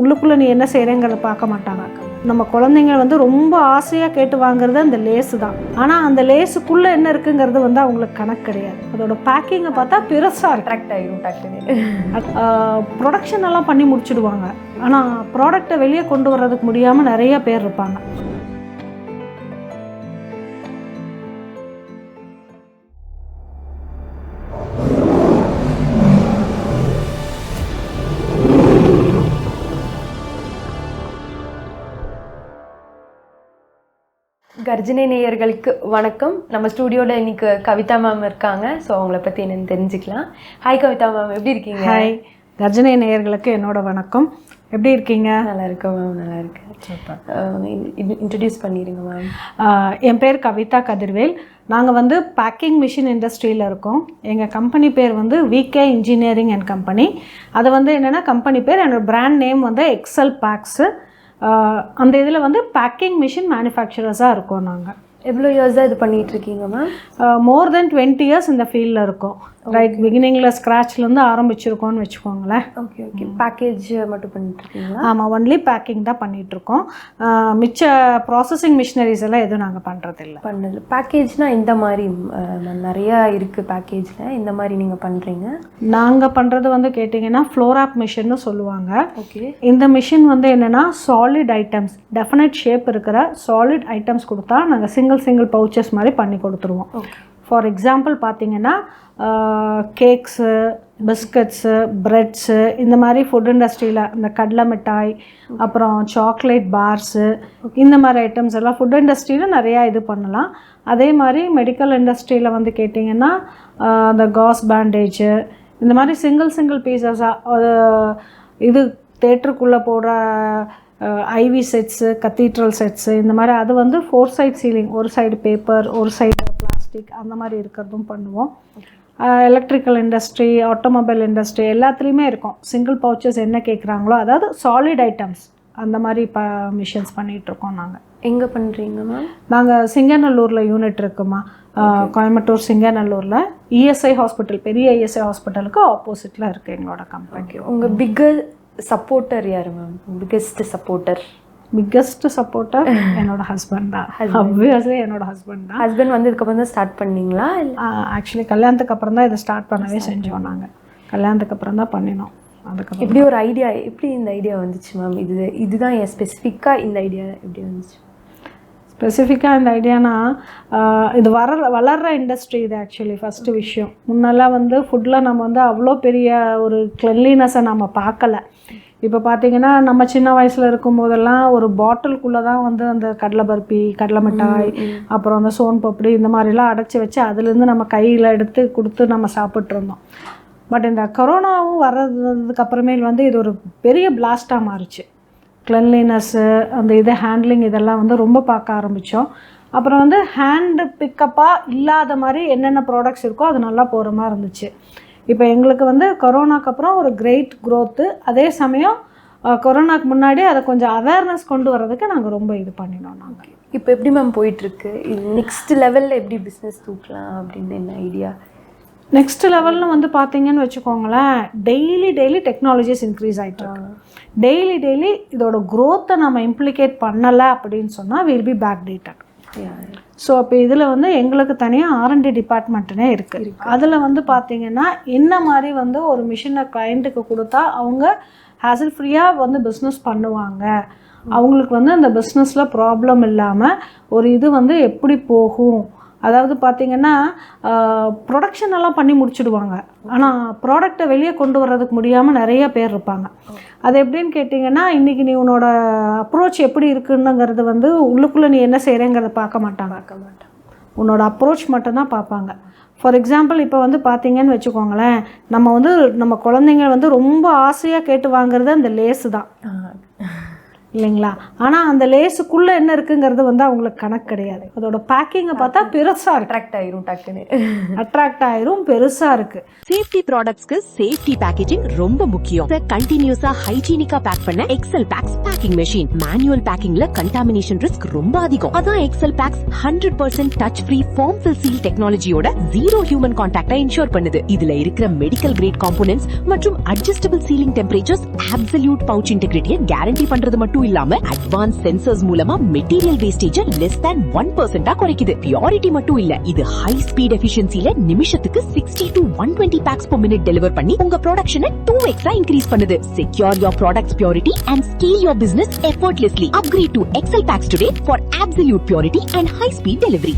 உள்ளுக்குள்ளே நீ என்ன செய்கிறேங்கிறத பார்க்க மாட்டாங்க. நம்ம குழந்தைங்க வந்து ரொம்ப ஆசையாக கேட்டு வாங்குறது அந்த லேஸு தான். ஆனால் அந்த லேஸுக்குள்ளே என்ன இருக்குங்கிறது வந்து அவங்களுக்கு கணக்கு கிடையாது. அதோட பேக்கிங்கை பார்த்தா பெருசாக அட்ராக்ட் ஆகிடும் டக்குன்னு. ப்ரொடக்ஷன் எல்லாம் பண்ணி முடிச்சுடுவாங்க. ஆனால் ப்ராடக்டை வெளியே கொண்டு வர்றதுக்கு முடியாமல் நிறைய பேர் இருப்பாங்க. கர்ஜனை நேயர்களுக்கு வணக்கம். நம்ம ஸ்டூடியோவில் இன்னைக்கு கவிதா மேம் இருக்காங்க. ஸோ அவங்கள பற்றி என்னென்னு தெரிஞ்சுக்கலாம். ஹாய் கவிதா மேம், எப்படி இருக்கீங்க? ஹாய் கர்ஜனை நேயர்களுக்கு என்னோட வணக்கம். எப்படி இருக்கீங்க? நல்லா இருக்கேன் மேம், நல்லா இருக்கேன். இன்ட்ரடியூஸ் பண்ணிடுங்க மேம். என் பேர் கவிதா கதிர்வேல். நாங்கள் வந்து பேக்கிங் மிஷின் இண்டஸ்ட்ரியில் இருக்கோம். எங்கள் கம்பெனி பேர் வந்து விகே இன்ஜினியரிங் அண்ட் கம்பெனி. அது வந்து என்னென்னா கம்பெனி பேர், என்னோடய பிராண்ட் நேம் வந்து எக்ஸல் பேக்ஸு. அந்த இதில் வந்து பேக்கிங் மிஷின் மேனுஃபேக்சரர்ஸாக இருக்கோம். நாங்கள் எவ்வளோ இயர்ஸாக இது பண்ணிகிட்ருக்கீங்க மேம்? மோர் தென் 20 years இந்த ஃபீல்டில் இருக்கோம். ரைட் பிகினிங்கில் ஸ்க்ராட்ச்லேருந்து ஆரம்பிச்சிருக்கோன்னு வச்சுக்கோங்களேன். Okay okay. பேக்கேஜ் மட்டும் பண்ணிட்டுருக்கீங்களா? ஆமாம், ஒன்லி பேக்கிங் தான் பண்ணிகிட்ருக்கோம். மிச்ச ப்ராசஸிங் மிஷினரிஸ் எல்லாம் எதுவும் நாங்கள் பண்ணுறதில்ல. பண்ணல. பேக்கேஜ்னால் இந்த மாதிரி நிறையா இருக்குது. பேக்கேஜில் இந்த மாதிரி நீங்கள் பண்ணுறீங்க. நாங்கள் பண்ணுறது வந்து கேட்டிங்கன்னா ஃப்ளோராப் மிஷின்னு சொல்லுவாங்க. ஓகே. இந்த மிஷின் வந்து என்னென்னா சாலிட் ஐட்டம்ஸ், டெஃபினட் ஷேப் இருக்கிற சாலிட் ஐட்டம்ஸ் கொடுத்தா நாங்கள் சிங்கிள் பவுச்சஸ் மாதிரி பண்ணி கொடுத்துருவோம். ஓகே. ஃபார் எக்ஸாம்பிள் பார்த்தீங்கன்னா கேக்ஸு, பிஸ்கட்ஸு, ப்ரெட்ஸு, இந்த மாதிரி ஃபுட் இண்டஸ்ட்ரியில் இந்த கடலை மிட்டாய், அப்புறம் சாக்லேட் பார்ஸு, இந்த மாதிரி ஐட்டம்ஸ் எல்லாம் ஃபுட் இண்டஸ்ட்ரியில் நிறையா இது பண்ணலாம். அதே மாதிரி மெடிக்கல் இண்டஸ்ட்ரியில் வந்து கேட்டிங்கன்னா அந்த காஸ் பேண்டேஜு, இந்த மாதிரி சிங்கிள் பீசஸாக இது தேட்டருக்குள்ளே போடுற ஐவி செட்ஸு, கத்தீட்ரல் செட்ஸு, இந்த மாதிரி அது வந்து 4 side சீலிங், ஒரு சைடு பேப்பர், ஒரு சைடு பிளாஸ்டிக், அந்த மாதிரி இருக்கிறதும் பண்ணுவோம். எலக்ட்ரிக்கல் இண்டஸ்ட்ரி, ஆட்டோமொபைல் இண்டஸ்ட்ரி எல்லாத்துலேயுமே இருக்கும். சிங்கிள் பவுச்சஸ் என்ன கேட்குறாங்களோ, அதாவது சாலிட் ஐட்டம்ஸ் அந்த மாதிரி மிஷின்ஸ் பண்ணிகிட்ருக்கோம். நாங்கள் எங்கே பண்ணுறீங்க மேம்? நாங்கள் சிங்கநல்லூரில் யூனிட் இருக்குமா, கோயம்புத்தூர் சிங்கநல்லூரில் இஎஸ்ஐ ஹாஸ்பிட்டல், பெரிய இஎஸ்ஐ ஹாஸ்பிட்டலுக்கு ஆப்போசிட்டில் இருக்குது எங்களோட கம்பெனி. உங்கள் பிக்கர் சப்போர்ட்டர் யார் மேம்? பிக்கெஸ்ட் சப்போர்ட்டர் என்னோட ஹஸ்பண்ட் தான். ஆப்வியஸ்லி என்னோட ஹஸ்பண்ட் தான். ஹஸ்பண்ட் வந்து இதுக்கப்புறம் தான் ஸ்டார்ட் பண்ணிங்களா? ஆக்சுவலி கல்யாணத்துக்கு அப்புறம் தான் இதை ஸ்டார்ட் பண்ணவே செஞ்சோம். நாங்கள் கல்யாணத்துக்கு அப்புறம் தான் பண்ணினோம். அதுக்கப்புறம் எப்படி ஒரு ஐடியா, எப்படி இந்த ஐடியா வந்துச்சு மேம்? இதுதான் என் ஸ்பெசிஃபிக்காக இந்த ஐடியா எப்படி வந்துச்சு? ஸ்பெசிஃபிக்காக இந்த ஐடியானா, இது வளர்கிற இண்டஸ்ட்ரி இது. ஆக்சுவலி ஃபஸ்ட்டு விஷயம், முன்னெல்லாம் வந்து ஃபுட்டில் நம்ம வந்து அவ்வளோ பெரிய ஒரு கிளென்லினஸை நம்ம பார்க்கல. இப்போ பார்த்தீங்கன்னா நம்ம சின்ன வயசில் இருக்கும் போதெல்லாம் ஒரு பாட்டிலுக்குள்ளே தான் வந்து அந்த கடலை பர்பி, கடலை மிட்டாய், அப்புறம் அந்த சோன் பப்படி, இந்த மாதிரிலாம் அடைச்சி வச்சு அதுலேருந்து நம்ம கையில் எடுத்து கொடுத்து நம்ம சாப்பிட்ருந்தோம். பட் இந்த கொரோனாவும் வர்றதுக்கு அப்புறமேல் வந்து இது ஒரு பெரிய பிளாஸ்டாக மாறிச்சு. கிளென்லினஸ்ஸு, அந்த இது ஹேண்ட்லிங், இதெல்லாம் வந்து ரொம்ப பார்க்க ஆரம்பித்தோம். அப்புறம் வந்து ஹேண்டு பிக்கப்பாக இல்லாத மாதிரி என்னென்ன ப்ராடக்ட்ஸ் இருக்கோ அது நல்லா போகிற மாதிரி இருந்துச்சு. இப்போ எங்களுக்கு வந்து கொரோனாக்கு அப்புறம் ஒரு கிரேட் க்ரோத்து. அதே சமயம் கொரோனாக்கு முன்னாடி அதை கொஞ்சம் அவேர்னஸ் கொண்டு வர்றதுக்கு நாங்கள் ரொம்ப இது பண்ணினோம். நாங்கள் இப்போ எப்படி மேம் போயிட்டுருக்கு? நெக்ஸ்ட் லெவலில் எப்படி பிஸ்னஸ் தூக்கலாம் அப்படின்னு என்ன ஐடியா? நெக்ஸ்ட் லெவல்னு வந்து பார்த்தீங்கன்னு வச்சுக்கோங்களேன், டெய்லி டெக்னாலஜிஸ் இன்க்ரீஸ் ஆகிட்டுருக்கு. டெய்லி இதோட க்ரோத்தை நம்ம இம்ப்ளிகேட் பண்ணலை அப்படின்னு சொன்னால் will be back dated. So அப்போ இதில் வந்து எங்களுக்கு தனியாக R&D டிபார்ட்மெண்ட்டுனே இருக்குது. அதில் வந்து பார்த்திங்கன்னா என்ன மாதிரி வந்து ஒரு மிஷினை கிளைண்ட்டுக்கு கொடுத்தா அவங்க ஹேசல் ஃப்ரீயாக வந்து பிஸ்னஸ் பண்ணுவாங்க, அவங்களுக்கு வந்து அந்த பிஸ்னஸில் ப்ராப்ளம் இல்லாமல் ஒரு இது வந்து எப்படி போகும். அதாவது பார்த்திங்கன்னா ப்ரொடக்ஷன் எல்லாம் பண்ணி முடிச்சுடுவாங்க, ஆனால் ப்ராடக்டை வெளியே கொண்டு வர்றதுக்கு முடியாமல் நிறைய பேர் இருப்பாங்க. அது எப்படின்னு கேட்டிங்கன்னா, இன்றைக்கி நீ உன்னோட அப்ரோச் எப்படி இருக்குன்னுங்கிறது வந்து உள்ளுக்குள்ளே நீ என்ன செய்கிறேங்கிறத பார்க்க மாட்டாங்க. உன்னோட அப்ரோச் மட்டும்தான் பார்ப்பாங்க. ஃபார் எக்ஸாம்பிள் இப்போ வந்து பார்த்திங்கன்னு வச்சுக்கோங்களேன், நம்ம குழந்தைங்க வந்து ரொம்ப ஆசையாக கேட்டு வாங்குறது அந்த லேஸு தான். இல்லைங்களா? ஆனால் அந்த லேஸுக்குள்ளே என்ன இருக்குங்கிறது வந்து அவங்களுக்கு கணக்கு கிடையாது. அதோட பேக்கிங்கை பார்த்தா பெருசாக இருக்கு, அட்ராக்ட் ஆயிரும் டக்குன்னு, அட்ராக்ட் ஆயிரும், பெருசாக இருக்கு. சேஃப்டி ப்ராடக்ட்ஸ்க்கு சேஃப்டி பேக்கேஜிங் ரொம்ப முக்கியம். கண்டினியூஸா ஹைஜீனிக்கா பேக் பண்ண Excel Packs packing machine. Manual பேக்கிங்ல கண்டாமினேஷன் ரிஸ்க் ரொம்ப அதிகம். அதான் Excel Packs 100% touch free form fill seal டெக்னாலஜியோட ஜீரோ ஹியூமன் கான்டாக்டை இன்ஷூர் பண்ணுது. இதுல இருக்கிற மெடிக்கல் கிரேட் காம்போனன்ட்ஸ் மற்றும் adjustable sealing temperatures absolute pouch இன்டெகிரிட்டியை கேரண்டி பண்றது மட்டும் இல்லாம அட்வான்ஸ் சென்சர்ஸ் மூலமா மெட்டீரியல் வேஸ்டேஜ் லெஸ் than 1% குறைக்குது. பியூரிட்டி மட்டும் இல்ல, இது ஹை ஸ்பீட் எஃபிஷியன்சில நிமிஷத்துக்கு 60 to 120 packs per minute deliver பண்ணி உங்க ப்ரொடக்ஷனை 2x இன்க்ரீஸ் பண்ணுது. Secure your product's purity and scale your business effortlessly. Upgrade to Excel Packs today for absolute purity and high speed delivery.